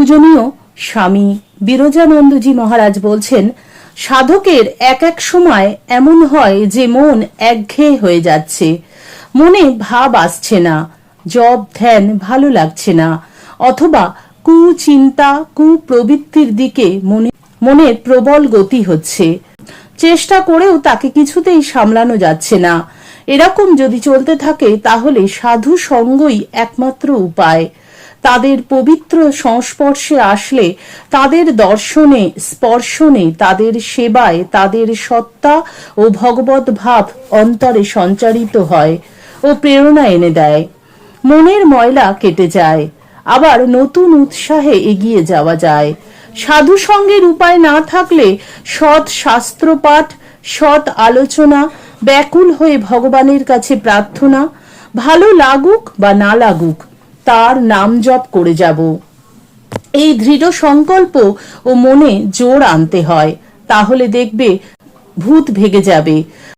পূজনীয় স্বামী বিরজানন্দজি মহারাজ বলছেন, সাধকের এক এক সময় এমন হয় যে মন একঘেয়ে হয়ে যাচ্ছে, মনে ভাব আসছে না, জপ ধ্যান ভালো লাগছে না, অথবা কুচিন্তা কুপ্রবৃত্তির দিকে মনের প্রবল গতি হচ্ছে, চেষ্টা করেও তাকে কিছুতেই সামলানো যাচ্ছে না। এরকম যদি চলতে থাকে তাহলে সাধু সঙ্গই একমাত্র উপায়। তাদের পবিত্র সংস্পর্শে আসলে, তাদের দর্শনে স্পর্শনে, তাদের সেবায় তাদের সত্তা ও ভগবত ভাব অন্তরে সঞ্চারিত হয় ও প্রেরণা এনে দেয়। মনের ময়লা কেটে যায়, আবার নতুন উৎসাহে এগিয়ে যাওয়া যায়। সাধু সঙ্গের উপায় না থাকলে সৎ শাস্ত্রপাঠ, সৎ আলোচনা, ব্যাকুল হয়ে ভগবানের কাছে প্রার্থনা, ভালো লাগুক বা না লাগুক তার নাম জপ করে যাব, এই দৃঢ় সংকল্প ও মনে জোর আনতে হয়। তাহলে দেখবে ভূত ভেগে যাবে,